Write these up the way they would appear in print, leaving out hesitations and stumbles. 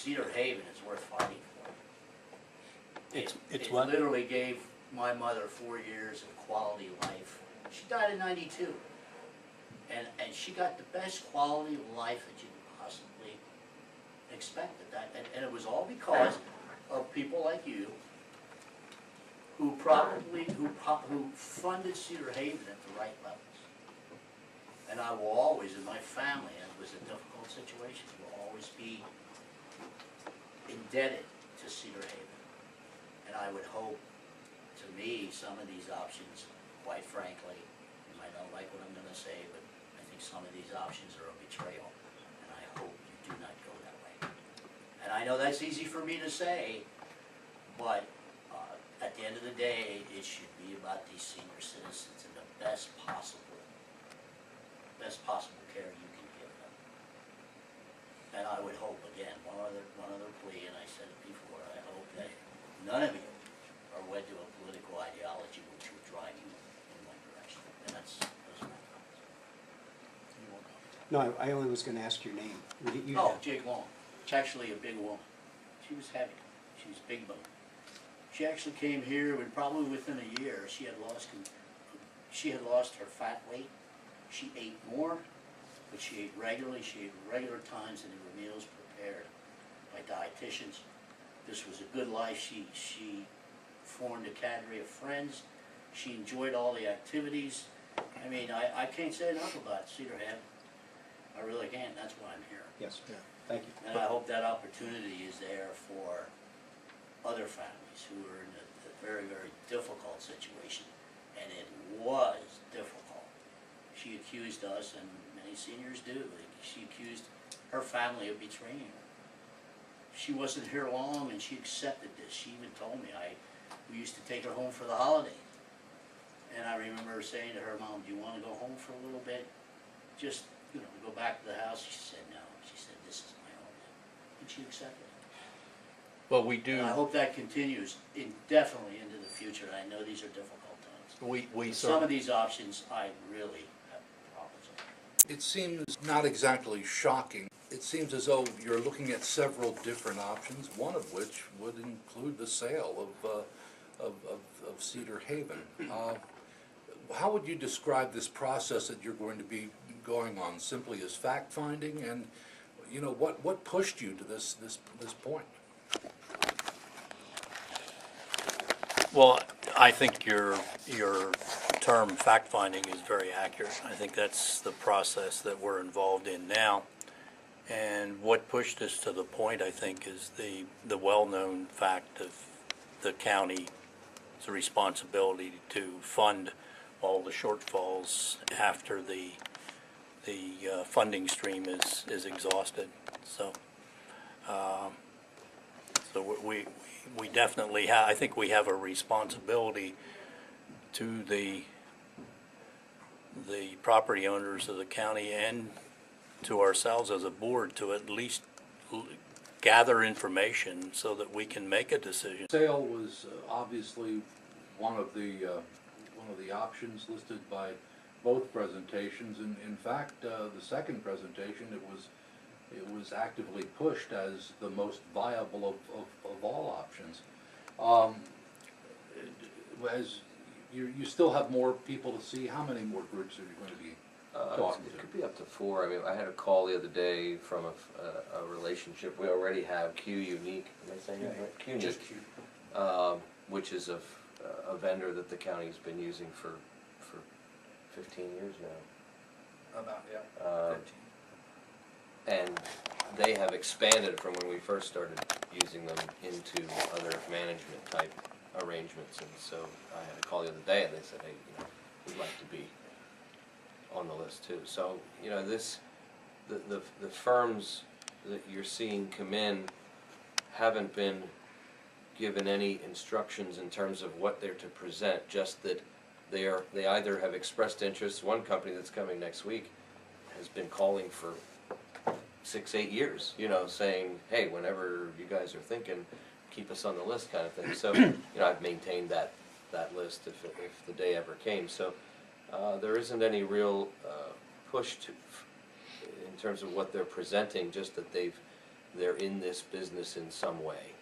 Cedar Haven is worth fighting for. It's it what? literally gave my mother 4 years of quality life. She died in '92. And she got the best quality of life that you could possibly expect at that. And it was all because of people like you who funded Cedar Haven at the right levels. And I will always, in my family, and it was a difficult situation, will always be indebted to Cedar Haven. And I would hope, to me, some of these options, quite frankly, you might not like what I'm going to say, but I think some of these options are a betrayal. And I hope you do not go that way. And I know that's easy for me to say, but at the end of the day, it should be about these senior citizens and the best possible care you can give them. And I would hope, again, one other plea, and I said it before, I hope that none of you are wed to a political ideology which will drive you in one direction. And those are my comments. No, I only was going to ask your name. Jake Long. She's actually a big woman. She was heavy. She was big bone. She actually came here, and probably within a year, she had lost her fat weight. She ate more, but she ate regularly. She ate regular times, and there were meals prepared by dietitians. This was a good life. She formed a cadre of friends. She enjoyed all the activities. I mean, I can't say enough about Cedar Haven. I really can't. That's why I'm here. Yes, yeah. Thank you. And I hope that opportunity is there for other families who are in a very, very difficult situation. And it was difficult. She accused us, and many seniors do, she accused her family of betraying her. She wasn't here long, and she accepted this. She even told me, we used to take her home for the holiday. And I remember saying to her, Mom, do you want to go home for a little bit? Just, go back to the house. She said no. She said, this is my home now. And she accepted it. Well, we do. And I hope that continues indefinitely into the future. I know these are difficult times. Some of these options, I really have problems with. It seems not exactly shocking. It seems as though you're looking at several different options, one of which would include the sale of Cedar Haven. How would you describe this process that you're going to be going on? Simply as fact-finding, and what pushed you to this point? Well, I think your term fact-finding is very accurate. I think that's the process that we're involved in now. And what pushed us to the point, I think, is the well-known fact of the county's responsibility to fund all the shortfalls after the funding stream is exhausted. So we definitely have, I think we have a responsibility to the property owners of the county and to ourselves as a board to at least gather information so that we can make a decision. Sale was obviously one of the options listed by both presentations, and in fact, the second presentation, it was actively pushed as the most viable of all options. As you still have more people to see, how many more groups are you going to be talking to? It could be up to 4. I mean, I had a call the other day from a relationship. We already have Q Unique. Am I saying that right? Q Unique. Just Q. Which is a vendor that the county's been using for 15 years now. About, yeah. 15. And they have expanded from when we first started using them into other management type arrangements. And so I had a call the other day, and they said, hey, we'd like to be on the list too. So the firms that you're seeing come in haven't been given any instructions in terms of what they're to present, just that they either have expressed interest. One company that's coming next week has been calling for 6-8 years, saying, hey, whenever you guys are thinking, keep us on the list, kind of thing. So I've maintained that list if the day ever came. So there isn't any real push in terms of what they're presenting, just that they've they're in this business in some way.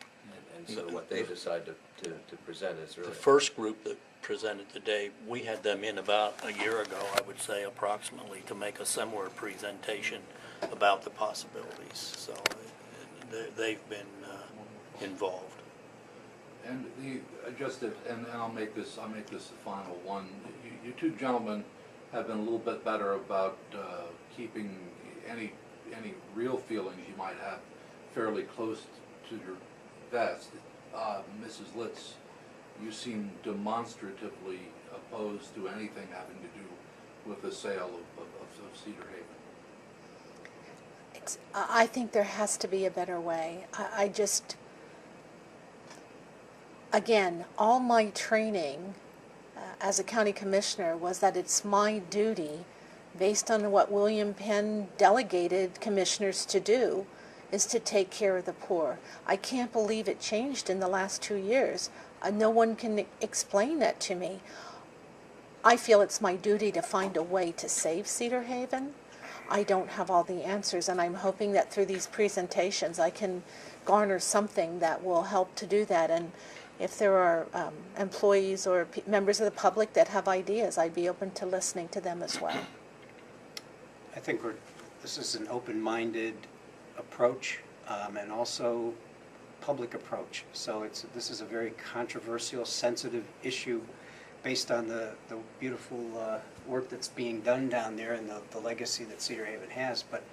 And so what they decide to present is really. The first group that presented today, we had them in about a year ago, I would say approximately, to make a similar presentation about the possibilities. So they've been involved. And and I'll make this the final one. You two gentlemen have been a little bit better about keeping any real feelings you might have fairly close to your vest. Mrs. Litz, you seem demonstratively opposed to anything having to do with the sale of Cedar Haven. I think there has to be a better way. I just, again, all my training as a county commissioner was that it's my duty, based on what William Penn delegated commissioners to do, is to take care of the poor. I can't believe it changed in the last 2 years. No one can explain that to me. I feel it's my duty to find a way to save Cedar Haven. I don't have all the answers, and I'm hoping that through these presentations I can garner something that will help to do that. And if there are employees or members of the public that have ideas, I'd be open to listening to them as well. I think this is an open-minded approach and also public approach. So this is a very controversial, sensitive issue based on the beautiful work that's being done down there and the legacy that Cedar Haven has. But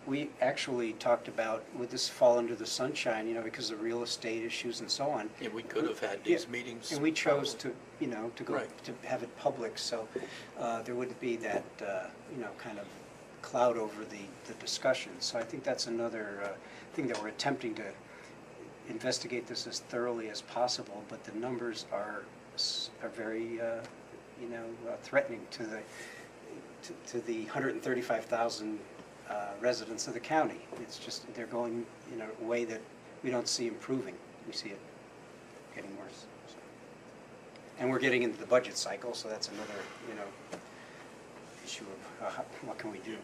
we actually talked about, would this fall under the sunshine, you know, because of real estate issues and so on. Yeah, we could have had these meetings. And we chose to, you know, to go Right. to have it public, so there would be that, you know, kind of cloud over the discussion. So I think that's another thing that we're attempting to investigate this as thoroughly as possible, but the numbers are very, you know, threatening to the 135,000 residents of the county. It's just, they're going in a way that we don't see improving. We see it getting worse. So. And we're getting into the budget cycle, so that's another, you know, issue of what can we do.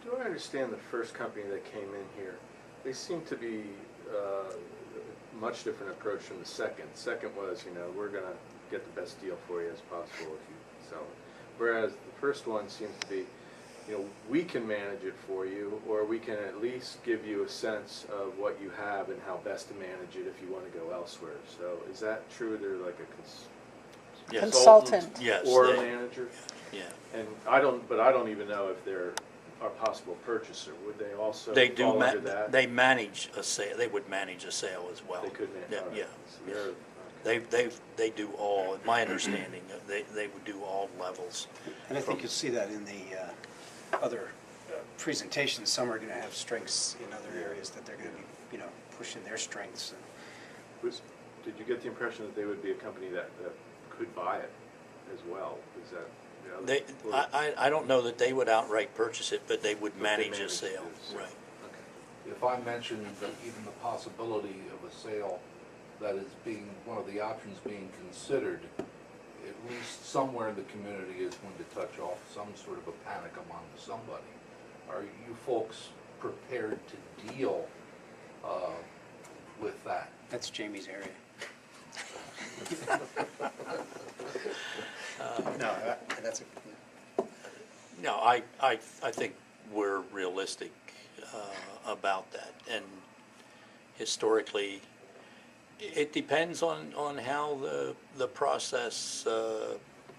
Do I understand the first company that came in here? They seem to be much different approach from the second. Second was, you know, we're going to get the best deal for you as possible if you sell it. Whereas the first one seems to be, you know, we can manage it for you, or we can at least give you a sense of what you have and how best to manage it if you want to go elsewhere. So is that true? They're like a Yes. Consultant. Yes, or a they- manager? Yeah. And I don't even know if they're a possible purchaser. Would they also They do, fall under that? they manage a sale, they would manage a sale as well. They could Yeah, all right. yeah. So they're- They do all, my understanding, they would do all levels. And I think you'll see that in the other presentations. Some are going to have strengths in other areas that they're going to be, you know, pushing their strengths. Did you get the impression that they would be a company that could buy it as well? Is that, you know, They, I don't know that they would outright purchase it, but they would But they manage a manage sale, it, right. Okay. If I mentioned that even the possibility of a sale that is being, one of the options being considered, at least somewhere in the community is going to touch off some sort of a panic among somebody. Are you folks prepared to deal with that? That's Jamie's area. No, that's a... No, I think we're realistic about that. And historically, it depends on how the process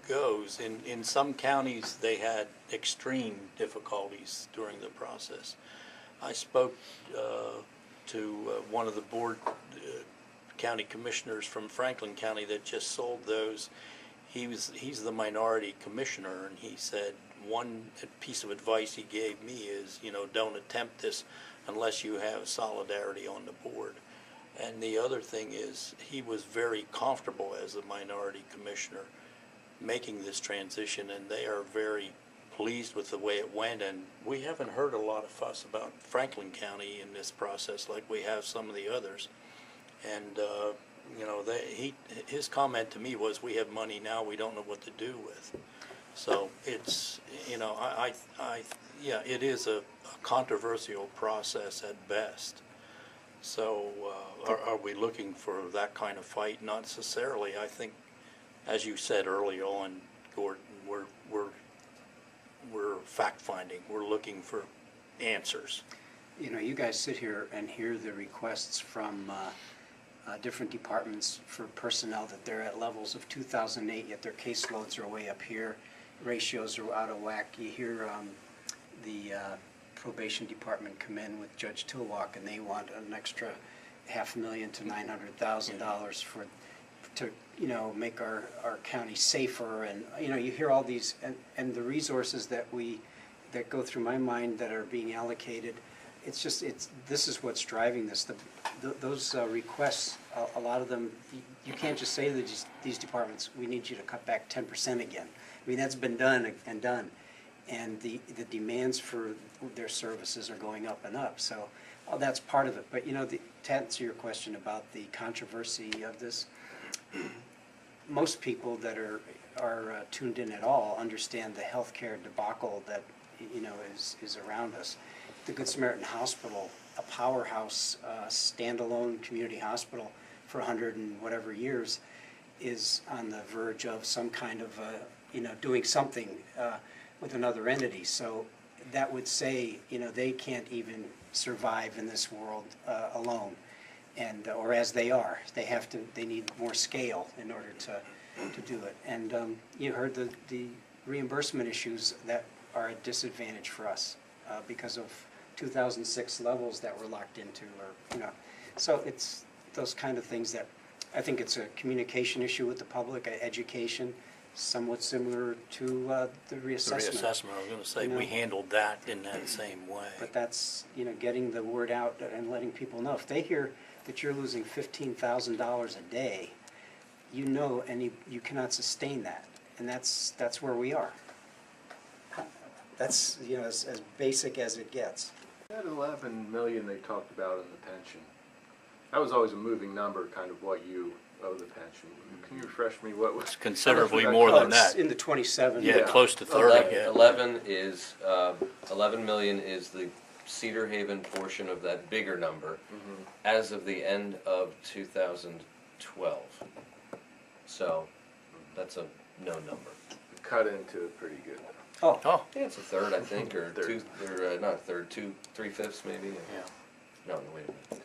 goes. In some counties, they had extreme difficulties during the process. I spoke to one of the board county commissioners from Franklin County that just sold those. He's the minority commissioner, and he said one piece of advice he gave me is, you know, don't attempt this unless you have solidarity on the board. And the other thing is, he was very comfortable as a minority commissioner making this transition, and they are very pleased with the way it went. And we haven't heard a lot of fuss about Franklin County in this process like we have some of the others. And you know, his comment to me was, we have money now we don't know what to do with. So it's, yeah, it is a controversial process at best. So are we looking for that kind of fight? Not necessarily. I think, as you said early on, Gordon, we're fact-finding. We're looking for answers. You guys sit here and hear the requests from different departments for personnel that they're at levels of 2008, yet their caseloads are way up here. Ratios are out of whack. You hear the probation department come in with Judge Tilwalk, and they want an extra $500,000 to $900,000 to make our county safer, and you hear all these, and the resources that go through my mind that are being allocated. This is what's driving this. Those requests, a lot of them, you can't just say to these departments, we need you to cut back 10% again. I mean, that's been done and done. And the demands for their services are going up and up. So that's part of it. But, to answer your question about the controversy of this, most people that are tuned in at all understand the healthcare debacle that, is around us. The Good Samaritan Hospital, a powerhouse, standalone community hospital for 100 and whatever years, is on the verge of some kind of, doing something with another entity. So that would say, they can't even survive in this world alone, and or as they are. They need more scale in order to do it. And you heard the reimbursement issues that are a disadvantage for us because of 2006 levels that we're locked into, or so it's those kind of things that I think it's a communication issue with the public, education, somewhat similar to the reassessment. The reassessment, I was going to say, we handled that in that same way. But that's getting the word out and letting people know. If they hear that you're losing $15,000 a day, and you cannot sustain that, and that's where we are. That's as basic as it gets. That 11 million they talked about in the pension, that was always a moving number, kind of what you owe the pension. Can you refresh me what was? It's considerably how much more would than It's that. in the 27. Yeah, close to 30. Yeah. 11 million is the Cedar Haven portion of that bigger number as of the end of 2012. So that's a no number. Cut into it pretty good. Oh, Oh, Yeah, it's a third, I think, or Third. not a third, 3/5 maybe. yeah. No, wait a minute.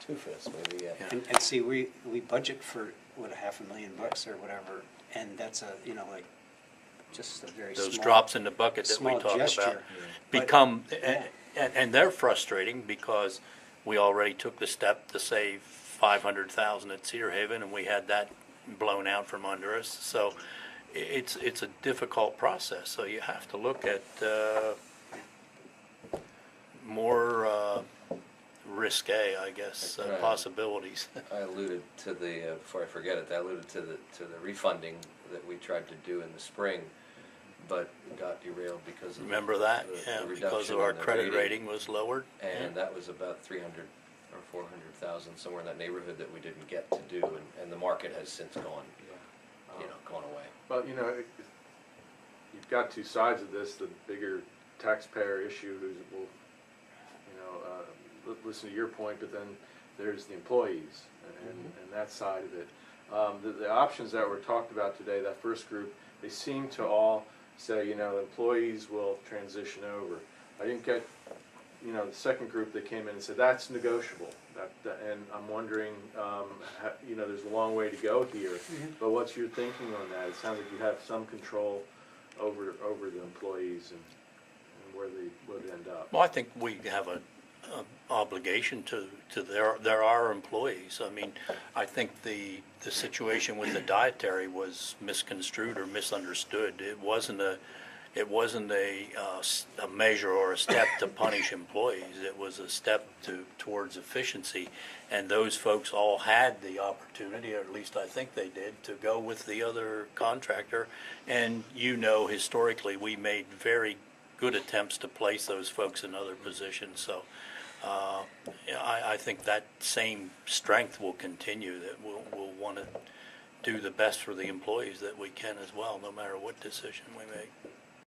2/5 maybe, yeah. Yeah. and see, we budget for $500,000 or whatever, and that's just a very Those small, drops in the bucket that we small talk gesture. about But- become, yeah. and they're frustrating because we already took the step to save 500,000 at Cedar Haven, and we had that blown out from under us. So it's a difficult process. So you have to look at more risque, I guess, Right. possibilities. I alluded to before I forget it, I alluded to the refunding that we tried to do in the spring, but got derailed because of Remember that? the Yeah, because reduction of our in the credit rating was lowered. And that was about 300 or 400,000, somewhere in that neighborhood that we didn't get to do, and the market has since gone away. Well, you've got two sides of this. The bigger taxpayer issue will, listen to your point, but then there's the employees and that side of it. The options that were talked about today, that first group, they seem to all say, employees will transition over. I didn't get, the second group that came in and said, that's negotiable. And I'm wondering, there's a long way to go here, but what's your thinking on that? It sounds like you have some control over the employees and where they would end up. Well, I think we have an obligation to there are employees. I mean, I think the situation with the dietary was misconstrued or misunderstood. It wasn't a measure or a step to punish employees. It was a step towards efficiency, and those folks all had the opportunity, or at least I think they did, to go with the other contractor. And historically, we made very good attempts to place those folks in other positions. So I think that same strength will continue, that we'll want to do the best for the employees that we can as well, no matter what decision we make.